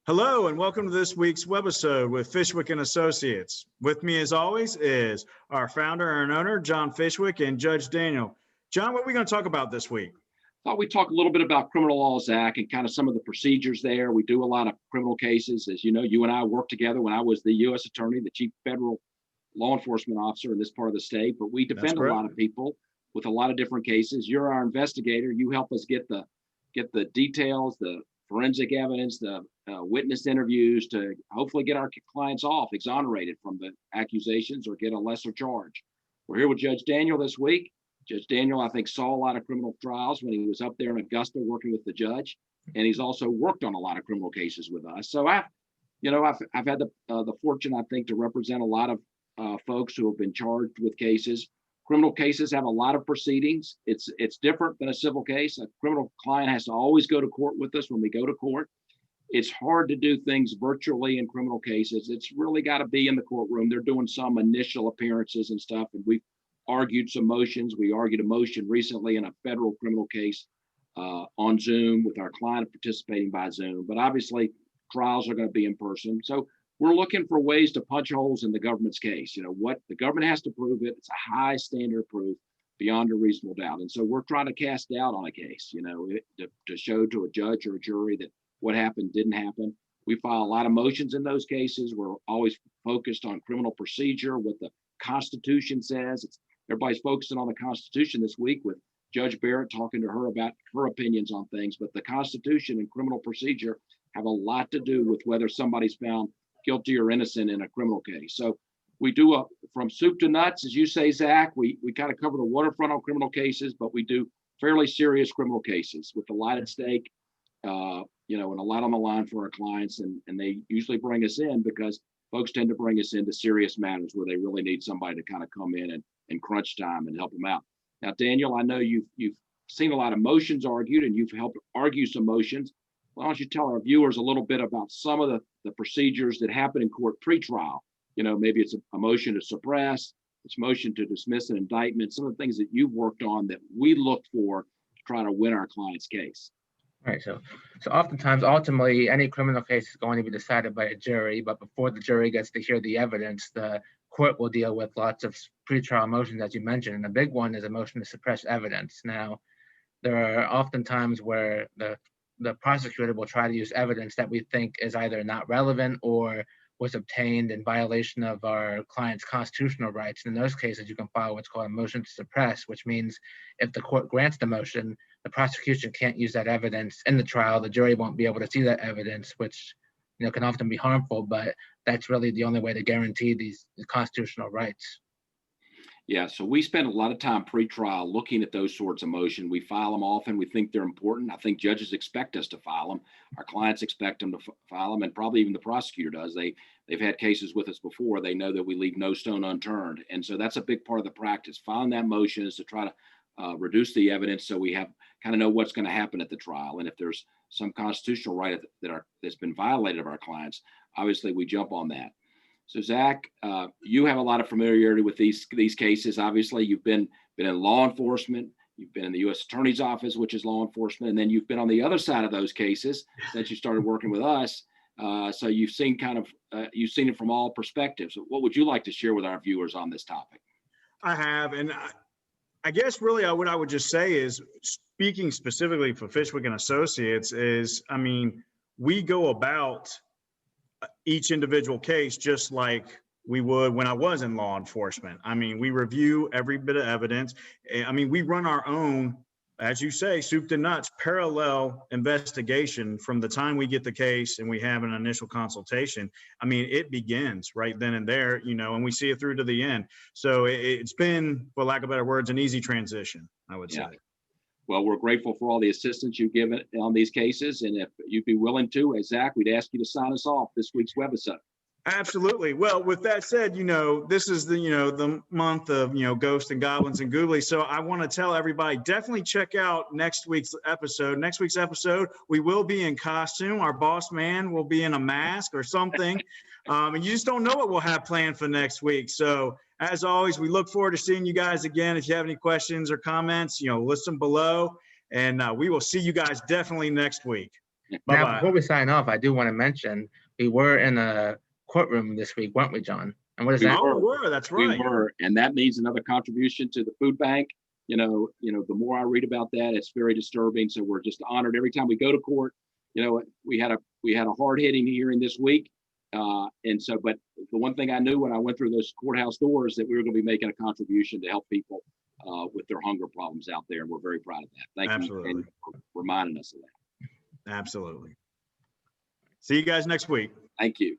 Hello and welcome to this week's webisode with Fishwick and Associates. With me as always is our founder and owner, John Fishwick, and Judge Daniel. John, what are we going to talk about this week? Thought we'd talk a little bit about criminal law, Zach, and kind of some of the procedures there. We do a lot of criminal cases. As you know, you and I worked together when I was the U.S. attorney, the chief federal law enforcement officer in this part of the state, but we defend a lot of people with a lot of different cases. You're our investigator. You help us get the details, the forensic evidence, the witness interviews to hopefully get our clients off, exonerated from the accusations or get a lesser charge. We're here with Judge Daniel this week. Judge Daniel, I think, saw a lot of criminal trials when he was up there in Augusta working with the judge, and he's also worked on a lot of criminal cases with us. So I've had the fortune, I think, to represent a lot of folks who have been charged with cases. Criminal cases have a lot of proceedings. It's different than a civil case. A criminal client has to always go to court with us when we go to court. It's hard to do things virtually in criminal cases. It's really got to be in the courtroom. They're doing some initial appearances and stuff, and we've argued some motions. We argued a motion recently in a federal criminal case on Zoom with our client participating by Zoom. But obviously, trials are going to be in person. So we're looking for ways to punch holes in the government's case. You know, what the government has to prove it. It's a high standard of proof beyond a reasonable doubt. And so we're trying to cast doubt on a case, to show to a judge or a jury that what happened didn't happen. We file a lot of motions in those cases. We're always focused on criminal procedure, what the Constitution says. Everybody's focusing on the Constitution this week with Judge Barrett talking to her about her opinions on things. But the Constitution and criminal procedure have a lot to do with whether somebody's found guilty or innocent in a criminal case. So we do from soup to nuts, as you say, Zach. We kind of cover the waterfront on criminal cases, but we do fairly serious criminal cases with a lot at stake, and a lot on the line for our clients. And they usually bring us in because folks tend to bring us into serious matters where they really need somebody to kind of come in and crunch time and help them out. Now, Daniel, I know you've seen a lot of motions argued and you've helped argue some motions. Why don't you tell our viewers a little bit about some of the procedures that happen in court pre-trial? Maybe it's a motion to suppress, it's motion to dismiss an indictment, some of the things that you've worked on that we look for to try to win our client's case. Right. So oftentimes, ultimately, any criminal case is going to be decided by a jury, but before the jury gets to hear the evidence, the court will deal with lots of pretrial motions, as you mentioned, and the big one is a motion to suppress evidence. Now, there are often times where the prosecutor will try to use evidence that we think is either not relevant or was obtained in violation of our client's constitutional rights. In those cases, you can file what's called a motion to suppress, which means if the court grants the motion, the prosecution can't use that evidence in the trial. The jury won't be able to see that evidence, which can often be harmful, but that's really the only way to guarantee these constitutional rights. Yeah, so we spend a lot of time pre-trial looking at those sorts of motions. We file them often. We think they're important. I think judges expect us to file them. Our clients expect them to file them, and probably even the prosecutor does. They've had cases with us before. They know that we leave no stone unturned. And so that's a big part of the practice. Filing that motion is to try to reduce the evidence so we kind of know what's going to happen at the trial. And if there's some constitutional right that's been violated of our clients, obviously we jump on that. So Zach, you have a lot of familiarity with these cases. Obviously, you've been in law enforcement, you've been in the U.S. Attorney's Office, which is law enforcement, and then you've been on the other side of those cases since you started working with us. So you've seen it from all perspectives. What would you like to share with our viewers on this topic? I have, and I guess really what I would just say is, speaking specifically for Fishwick and Associates, we go about each individual case just like we would when I was in law enforcement. We review every bit of evidence. We run our own, as you say, soup to nuts, parallel investigation from the time we get the case and we have an initial consultation. It begins right then and there, and we see it through to the end. So it's been, for lack of better words, an easy transition, I would say. Well, we're grateful for all the assistance you've given on these cases. And if you'd be willing to, Zach, we'd ask you to sign us off this week's webisode. Absolutely. Well, with that said, this is the month of, ghosts and goblins and ghoulies. So I want to tell everybody, definitely check out next week's episode. Next week's episode, we will be in costume. Our boss man will be in a mask or something. And you just don't know what we'll have planned for next week. So as always, we look forward to seeing you guys again. If you have any questions or comments, list them below, and we will see you guys definitely next week. Now, Bye-bye. before we sign off, I do want to mention, we were in a courtroom this week, weren't we, John? And what is that? Oh, we were, that's We right. were, and that means another contribution to the food bank. The more I read about that, it's very disturbing. So we're just honored every time we go to court. We had a hard hitting hearing this week. But the one thing I knew when I went through those courthouse doors that we were going to be making a contribution to help people with their hunger problems out there. And we're very proud of that. Thank Absolutely. you for reminding us of that. Absolutely. See you guys next week. Thank you.